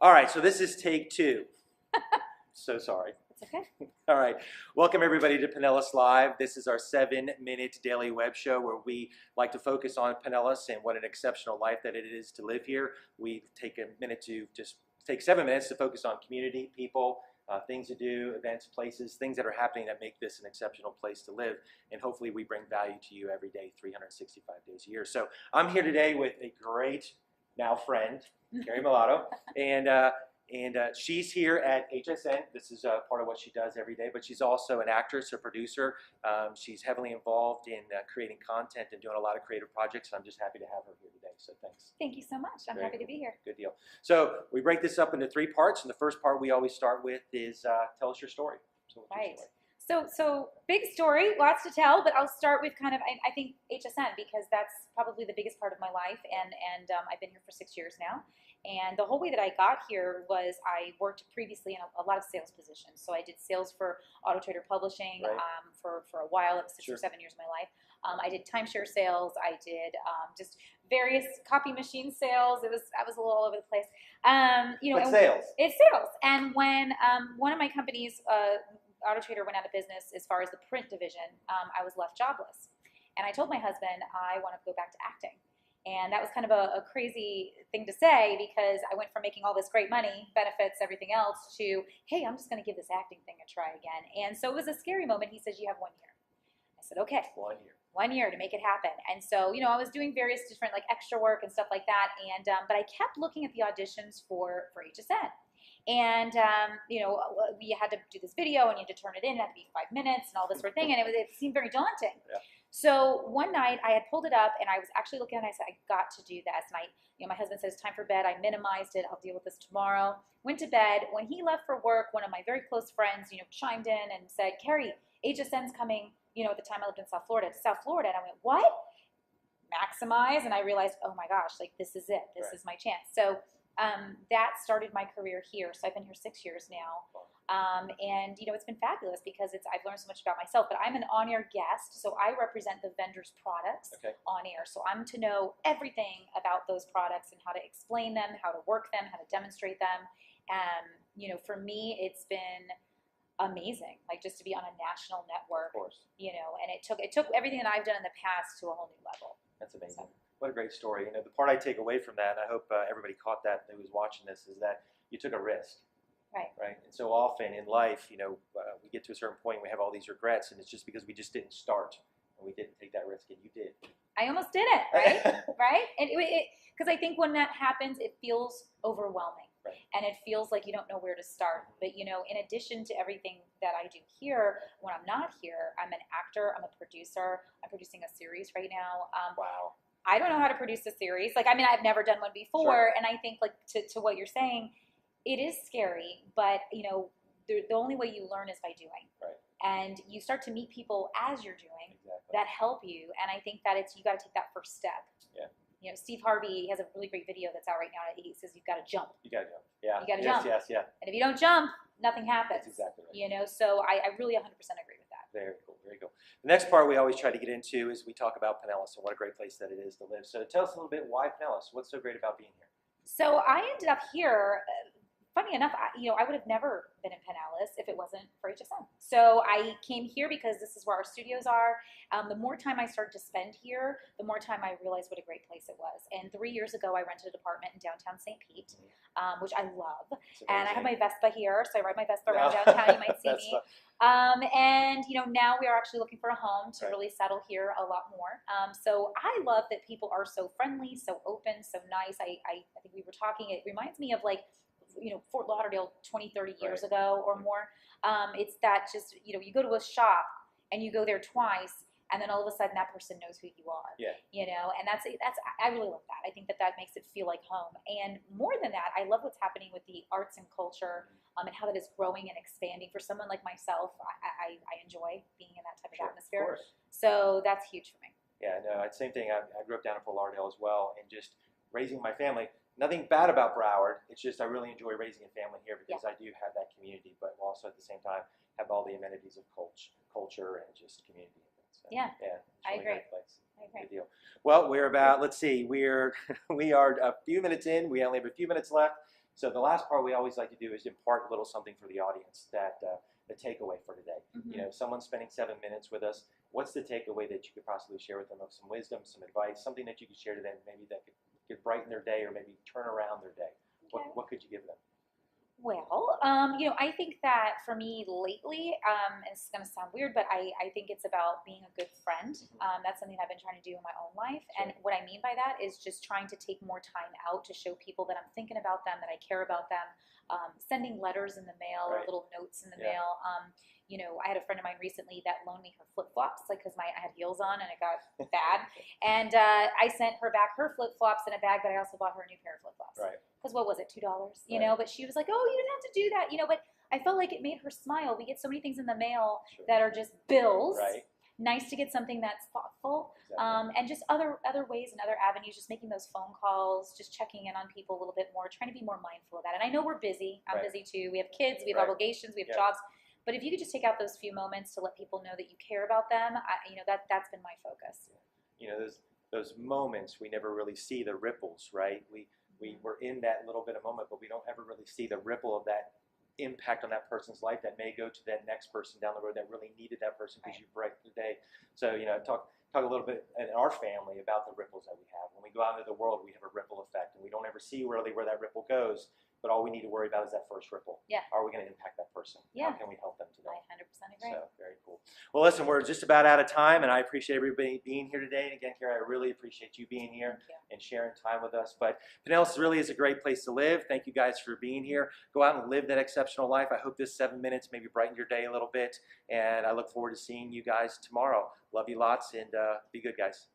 All right, so this is take two. So sorry. It's okay. All right, welcome everybody to Pinellas Live. This is our 7-minute daily web show where we like to focus on Pinellas and what an exceptional life that it is to live here. We take a minute to just take 7 minutes to focus on community, people, things to do, events, places, things that are happening that make this an exceptional place to live. And hopefully we bring value to you every day, 365 days a year. So I'm here today with a great now friend, Keri Maletto, and she's here at HSN. This is part of what she does every day, but she's also an actress, a producer. She's heavily involved in creating content and doing a lot of creative projects. I'm just happy to have her here today, so thanks. Thank you so much. I'm happy to be here. Good deal. So we break this up into 3 parts, and the first part we always start with is tell us your story. So what's your story? So big story, lots to tell, but I'll start with kind of, I think, HSN, because that's probably the biggest part of my life, and I've been here for 6 years now. And the whole way that I got here was I worked previously in a lot of sales positions. So I did sales for Auto Trader Publishing for a while. It was 6 or 7 years of my life. I did timeshare sales. I did just various copy machine sales. I was a little all over the place. Sales. It's sales. And when one of my companies, Auto Trader, went out of business as far as the print division, I was left jobless. And I told my husband I wanted to go back to acting. And that was kind of a crazy thing to say, because I went from making all this great money, benefits, everything else, to, hey, I'm just going to give this acting thing a try again. And so it was a scary moment. He says, you have 1 year. I said, okay. 1 year. 1 year to make it happen. And so, I was doing various different extra work and stuff like that. And but I kept looking at the auditions for HSN. And, we had to do this video, and you had to turn it in. It had to be 5 minutes and all this sort of thing. And it seemed very daunting. Yeah. So one night I had pulled it up, and I was actually looking at it, and I said, I got to do this. And my husband said, it's time for bed. I minimized it. I'll deal with this tomorrow. Went to bed. When he left for work, one of my very close friends, chimed in and said, Keri, HSN's coming, at the time I lived in South Florida, to South Florida. And I went, what? Maximize. And I realized, oh my gosh, this is it. This is my chance. So that started my career here. So I've been here 6 years now. And it's been fabulous because I've learned so much about myself, but I'm an on-air guest. So I represent the vendor's products on air. So I'm to know everything about those products and how to explain them, how to work them, how to demonstrate them. And, for me, it's been amazing, just to be on a national network, and it took everything that I've done in the past to a whole new level. That's amazing. What a great story. The part I take away from that, and I hope everybody caught that who was watching this, is that you took a risk. Right. And so often in life, we get to a certain point, we have all these regrets, and it's just because we just didn't start, and we didn't take that risk, and you did. I almost did it, right? Right? And because I think when that happens, it feels overwhelming. Right. And it feels like you don't know where to start. But, in addition to everything that I do here, when I'm not here, I'm an actor, I'm a producer, I'm producing a series right now. Wow. I don't know how to produce a series. I've never done one before. Sure. And I think, to what you're saying, it is scary, but, the only way you learn is by doing. Right. And you start to meet people as you're doing that help you. And I think that you got to take that first step. Yeah. Steve Harvey has a really great video that's out right now. He says, you've got to jump. You got to jump. Yeah. You got to jump. Yes, yeah. And if you don't jump, nothing happens. That's exactly right. So I really 100% agree with that. Very cool, very cool. The next part we always try to get into is we talk about Pinellas and what a great place that it is to live. So tell us a little bit, why Pinellas? What's so great about being here? So I ended up here. Funny enough, I would have never been in Pinellas if it wasn't for HSN. So I came here because this is where our studios are. The more time I started to spend here, the more time I realized what a great place it was. And 3 years ago, I rented an apartment in downtown St. Pete, which I love. And I have my Vespa here, so I ride my Vespa around downtown. You might see me. And now we are actually looking for a home to really settle here a lot more. So I love that people are so friendly, so open, so nice. I think we were talking. It reminds me of Fort Lauderdale 20, 30 years ago or more. It's that just, you go to a shop and you go there twice, and then all of a sudden that person knows who you are. Yeah. And I really love that. I think that makes it feel like home. And more than that, I love what's happening with the arts and culture, and how that is growing and expanding. For someone like myself, I enjoy being in that type of atmosphere. Of course. So that's huge for me. Yeah, no, same thing. I grew up down in Fort Lauderdale as well, and just raising my family. Nothing bad about Broward. It's just I really enjoy raising a family here because I do have that community, but also at the same time have all the amenities of culture and just community events. So, Yeah, yeah, it's I really a agree. great place. I agree. Good deal. Well, we're about, let's see, we are a few minutes in. We only have a few minutes left. So the last part we always like to do is impart a little something for the audience, that the takeaway for today. Mm-hmm. You know, someone's spending 7 minutes with us. What's the takeaway that you could possibly share with them of some wisdom, some advice, something that you could share to them, maybe that could brighten their day or maybe turn around their day? Okay. What could you give them? Well, I think that for me lately, it's going to sound weird, but I think it's about being a good friend. That's something I've been trying to do in my own life. Sure. And what I mean by that is just trying to take more time out to show people that I'm thinking about them, that I care about them, sending letters in the mail or Right. little notes in the Yeah. mail. I had a friend of mine recently that loaned me her flip-flops, like, because I had heels on and it got bad. And I sent her back her flip-flops in a bag, but I also bought her a new pair of flip-flops. Right. Because what was it, $2? You Right. know, but she was like, "Oh, you didn't have to do that," but I felt like it made her smile. We get so many things in the mail Sure. that are just bills. Right. Nice to get something that's thoughtful, Exactly. and just other ways and other avenues, just making those phone calls, just checking in on people a little bit more, trying to be more mindful of that. And I know we're busy. I'm Right. busy too. We have kids, we have Right. obligations, we have Yeah. jobs. But if you could just take out those few moments to let people know that you care about them, that's been my focus. You know, those moments we never really see the ripples, right? We're in that little bit of moment, but we don't ever really see the ripple of that impact on that person's life that may go to that next person down the road that really needed that person because Right. you brightened the day. So, talk a little bit in our family about the ripples that we have. When we go out into the world, we have a ripple effect, and we don't ever see really where that ripple goes, but all we need to worry about is that first ripple. Yeah. Are we going to impact that person? Yeah. How can we help them today? I 100% agree. So, very cool. Well, listen, we're just about out of time, and I appreciate everybody being here today. And again, Keri, I really appreciate you being here Thank you. and sharing time with us. But Pinellas really is a great place to live. Thank you guys for being here. Go out and live that exceptional life. I hope this 7 minutes maybe brightened your day a little bit, and I look forward to seeing you guys tomorrow. Love you lots, and be good, guys.